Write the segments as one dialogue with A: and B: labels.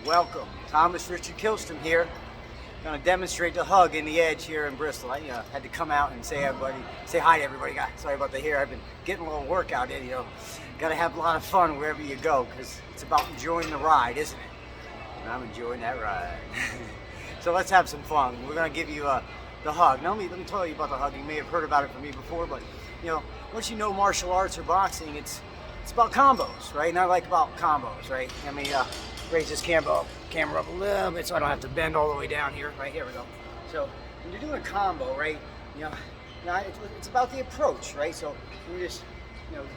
A: Welcome. Thomas Richard Kilston here. Going to demonstrate the hug in the edge here in Bristol. I had to come out and say hi to everybody. Sorry about the hair. I've been getting a little workout in. Got to have a lot of fun wherever you go because it's about enjoying the ride, isn't it? And I'm enjoying that ride. So let's have some fun. We're going to give you the hug. Now let me tell you about the hug. You may have heard about it from me before, but once you know martial arts or boxing, it's about combos, right? And I like about combos, right? Let me raise this camera up a little bit so I don't have to bend all the way down here. Right, here we go. So when you're doing a combo, right, it's about the approach, right? So we just,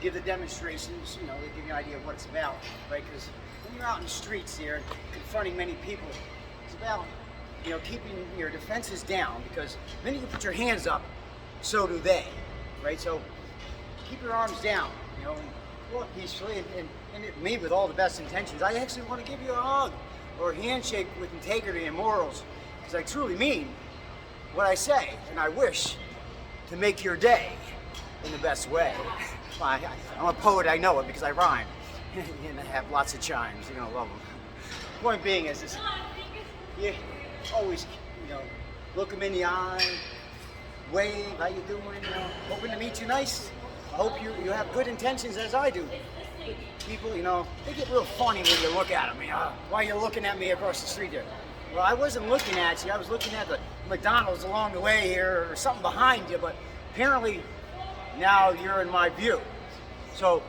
A: give the demonstrations, they give you an idea of what it's about, right? Because when you're out in the streets here and confronting many people, it's about, keeping your defenses down, because the minute you put your hands up, so do they, right? So keep your arms down, and walk peacefully, and me with all the best intentions. I actually want to give you a hug or a handshake with integrity and morals, because I truly mean what I say, and I wish to make your day in the best way. I'm a poet, I know it, because I rhyme, and I have lots of chimes. You're gonna love them. Point being is this: you always, look them in the eye, wave, how you doing? Hoping to meet you nice. I hope you have good intentions, as I do. People, they get real funny when you look at them. Why are you looking at me across the street there? Well, I wasn't looking at you. I was looking at the McDonald's along the way here, or something behind you. But apparently, now you're in my view. So,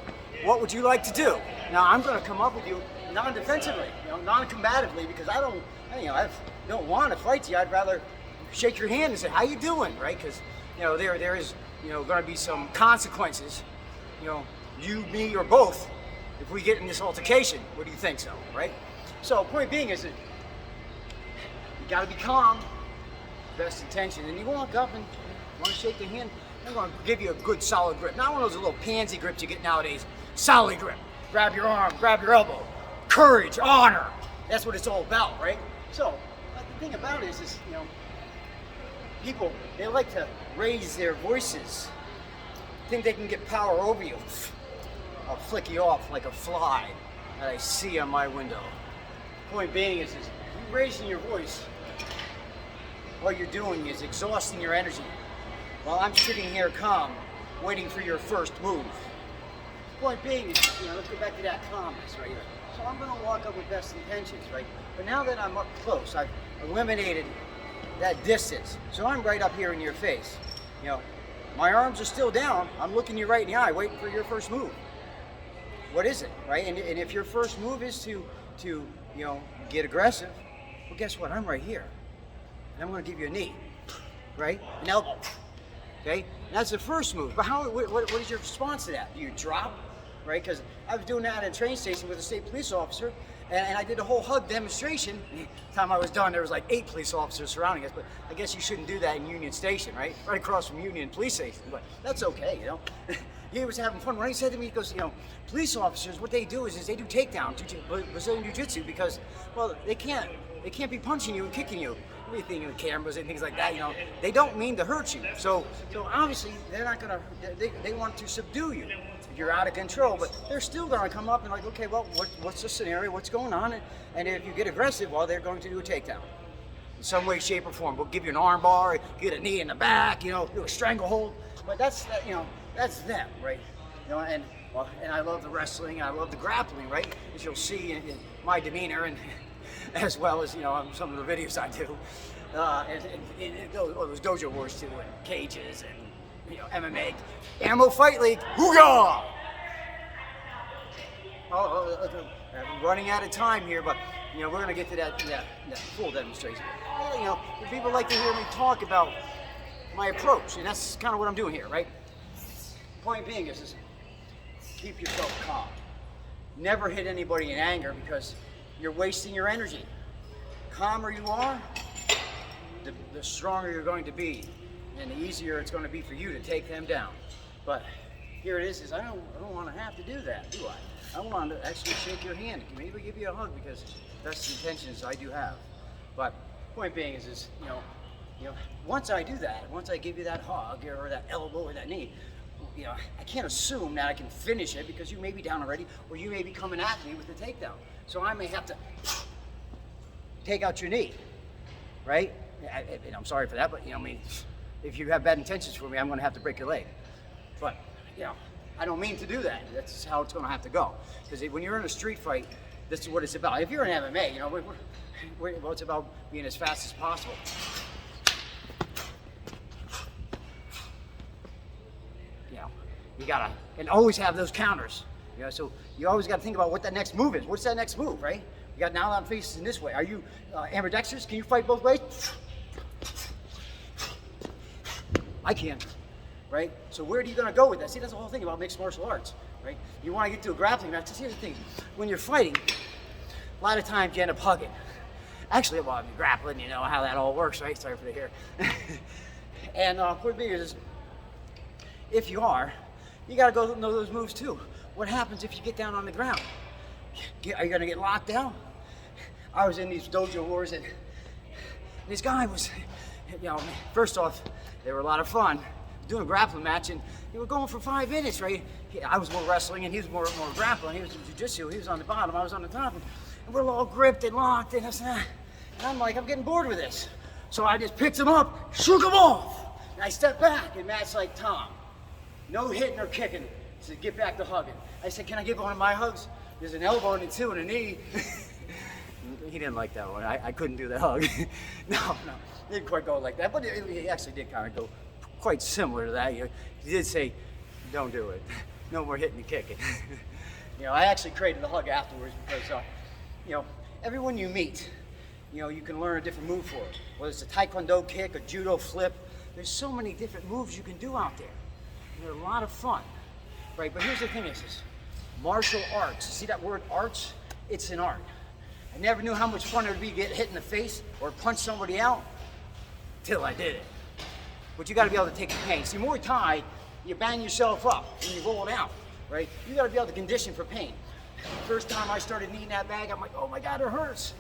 A: what would you like to do? Now, I'm going to come up with you non-defensively, non-combatively, because I don't want to fight you. I'd rather shake your hand and say, "How you doing?" Right? Because there is going to be some consequences. You, me, or both, if we get in this altercation. What do you think, right? So, point being is that you got to be calm, best intention, and you walk up and want to shake the hand. I'm going to give you a good solid grip. Not one of those little pansy grips you get nowadays. Solid grip. Grab your arm, grab your elbow. Courage, honor. That's what it's all about, right? So, the thing about it is people, they like to raise their voices. Think they can get power over you. I'll flick you off like a fly that I see on my window. Point being is you raising your voice, what you're doing is exhausting your energy, while I'm sitting here calm, waiting for your first move. Point being is, let's go back to that calmness right here. So I'm going to walk up with best intentions, right? But now that I'm up close, I've eliminated that distance. So I'm right up here in your face. My arms are still down. I'm looking you right in the eye, waiting for your first move. What is it, right? And if your first move is to get aggressive, well, guess what? I'm right here, and I'm going to give you a knee, right? An elbow, okay? And that's the first move. But what is your response to that? Do you drop, right? Because I was doing that at a train station with a state police officer, and I did a whole hug demonstration. By the time I was done, there was like 8 police officers surrounding us. But I guess you shouldn't do that in Union Station, right? Right across from Union Police Station. But that's okay, He was having fun. When he said to me, he goes, police officers, what they do is they do takedown, Brazilian Jiu-Jitsu, because, well, they can't be punching you and kicking you. Everything in the cameras and things like that, they don't mean to hurt you. So obviously they're not gonna. They want to subdue you. You're out of control, but they're still gonna come up and like, okay, well, what's the scenario? What's going on? And if you get aggressive, well, they're going to do a takedown in some way, shape, or form. We'll give you an arm bar, get a knee in the back, do a stranglehold. But that's them, right? And I love the wrestling, I love the grappling, right? As you'll see in my demeanor and as well as on some of the videos I do, and those dojo wars too, and cages and MMA, Ammo Fight League, hooga! I'm running out of time here, but we're gonna get to that full demonstration. People like to hear me talk about my approach, and that's kind of what I'm doing here, right? Point being is keep yourself calm. Never hit anybody in anger, because you're wasting your energy. Calmer you are, the stronger you're going to be, and the easier it's going to be for you to take them down. But here it is I don't want to have to do that, do I? I want to actually shake your hand, maybe give you a hug, because that's the intentions I do have. But point being is once I do that, once I give you that hug or that elbow or that knee, I can't assume that I can finish it, because you may be down already, or you may be coming at me with the takedown. So I may have to take out your knee, right? I'm sorry for that, but I mean, if you have bad intentions for me, I'm going to have to break your leg. But I don't mean to do that. That's how it's going to have to go. Because when you're in a street fight, this is what it's about. If you're in MMA, well, it's about being as fast as possible. You gotta, and always have those counters. So you always got to think about what that next move is. What's that next move, right? You got now I'm facing this way. Are you ambidextrous? Can you fight both ways? I can, right? So where are you gonna go with that? See, that's the whole thing about mixed martial arts, right? You want to get to a grappling match. Here's the thing: when you're fighting, a lot of times you end up hugging. Actually, while I'm grappling, you know how that all works, right? Sorry for the hair. And point being is, if you are, you got to go know those moves too. What happens if you get down on the ground? Are you going to get locked down? I was in these dojo wars, and this guy was, first off, they were a lot of fun. Doing a grappling match, and we were going for 5 minutes, right? I was more wrestling, and he was more grappling. He was jiu-jitsu. He was on the bottom. I was on the top, and we're all gripped and locked, and I'm like, I'm getting bored with this. So I just picked him up, shook him off, and I stepped back, and Matt's like, Tom, no hitting or kicking. He said, get back to hugging. I said, can I give one of my hugs? There's an elbow and a two and a knee. He didn't like that one. I couldn't do the hug. No, it didn't quite go like that, but it actually did kind of go quite similar to that. He did say, don't do it. No more hitting and kicking. I actually created the hug afterwards because, everyone you meet, you can learn a different move for it. Whether it's a taekwondo kick, a judo flip, there's so many different moves you can do out there. They're a lot of fun, right? But here's the thing is martial arts. See that word arts? It's an art. I never knew how much fun it would be to get hit in the face or punch somebody out till I did it. But you got to be able to take the pain. See, Muay Thai, you bang yourself up and you roll it out, right? You got to be able to condition for pain. First time I started kneading that bag, I'm like, oh my God, it hurts.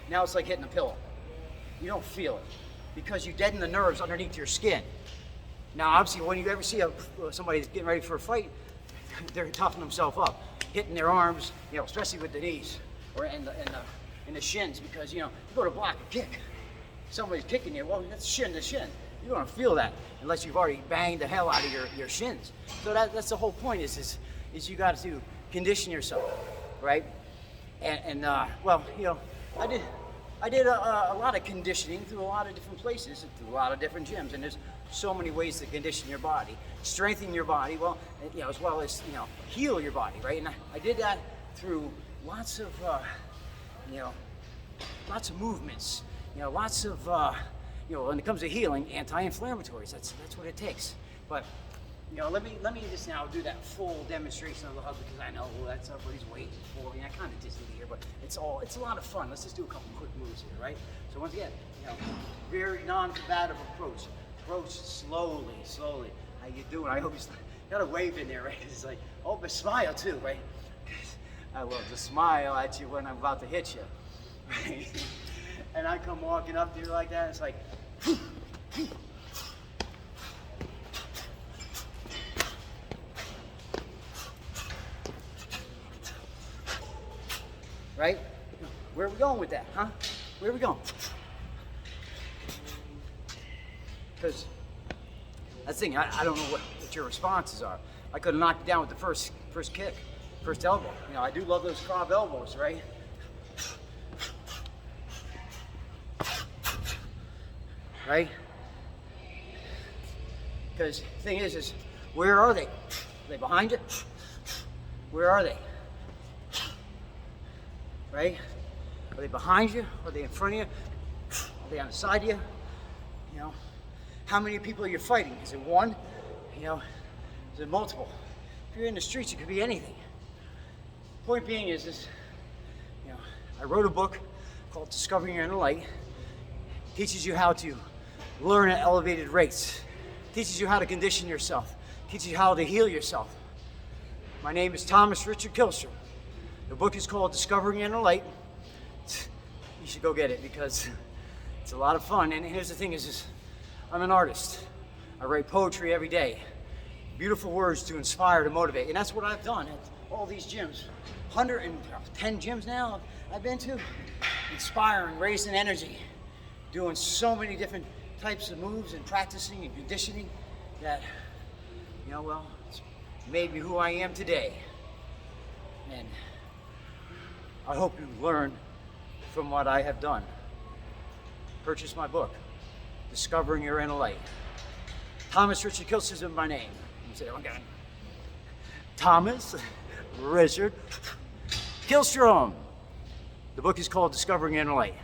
A: Now it's like hitting a pillow. You don't feel it because you deaden the nerves underneath your skin. Now, obviously, when you ever see somebody getting ready for a fight, they're toughening themselves up, hitting their arms, especially with the knees or in the shins, because you go to block a kick, somebody's kicking you. Well, that's shin to shin. You're gonna feel that unless you've already banged the hell out of your shins. So that's the whole point. Is you got to condition yourself, right? Well, I did a lot of conditioning through a lot of different places, through a lot of different gyms, and there's so many ways to condition your body, strengthen your body, as well as heal your body, right? And I did that through lots of movements, lots of when it comes to healing, anti-inflammatories. That's what it takes. But let me just now do that full demonstration of the hug, because I know that's everybody's waiting for. I kind of just did here, but it's a lot of fun. Let's just do a couple quick moves here, right? So once again, very non-combative approach. Approach slowly. How you doing? I hope you got a wave in there, right? It's like, but smile too, right? I love to smile at you when I'm about to hit you, right? And I come walking up to you like that. It's like, right? Where are we going with that, huh? Where are we going? Because that's the thing, I don't know what your responses are. I could have knocked you down with the first kick, first elbow. I do love those crab elbows, right? Right? Because the thing is where are they? Are they behind you? Where are they? Right? Are they behind you? Are they in front of you? Are they on the side of you? How many people are you fighting? Is it one? Is it multiple? If you're in the streets, it could be anything. Point being is I wrote a book called Discovering Your Inner Light. It teaches you how to learn at elevated rates. It teaches you how to condition yourself. It teaches you how to heal yourself. My name is Thomas Richard Kilstrom. The book is called Discovering Your Inner Light. You should go get it because it's a lot of fun. And here's the thing is I'm an artist. I write poetry every day. Beautiful words to inspire, to motivate. And that's what I've done at all these gyms. 110 gyms now I've been to. inspiring, raising energy, doing so many different types of moves and practicing and conditioning that, well, it's made me who I am today. And I hope you learn from what I have done. Purchase my book, Discovering Your Inner Light. Thomas Richard Killstrom is my name. You say, okay. Thomas Richard Killstrom. The book is called Discovering Your Inner Light.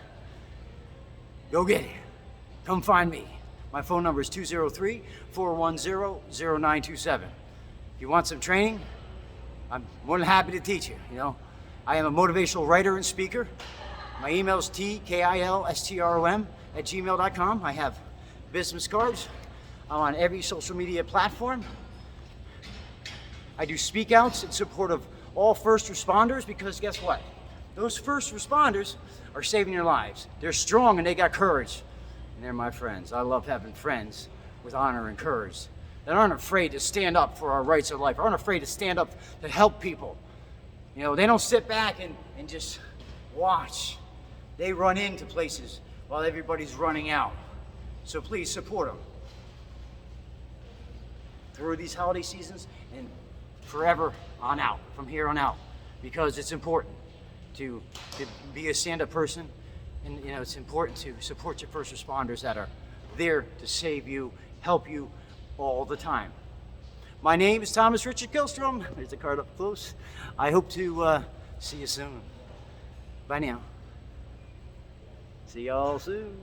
A: Go get it. Come find me. My phone number is 203-410-0927. If you want some training, I'm more than happy to teach you. I am a motivational writer and speaker. My email is tkilstrom@gmail.com. I have business cards. I'm on every social media platform. I do speak outs in support of all first responders because guess what? Those first responders are saving your lives. They're strong and they got courage. And they're my friends. I love having friends with honor and courage that aren't afraid to stand up for our rights of life, aren't afraid to stand up to help people. They don't sit back and just watch. They run into places while everybody's running out. So please support them through these holiday seasons and forever on out, from here on out, because it's important to be a stand-up person, and it's important to support your first responders that are there to save you, help you all the time. My name is Thomas Richard Killstrom. There's the card up close. I hope to see you soon. Bye now. See y'all soon.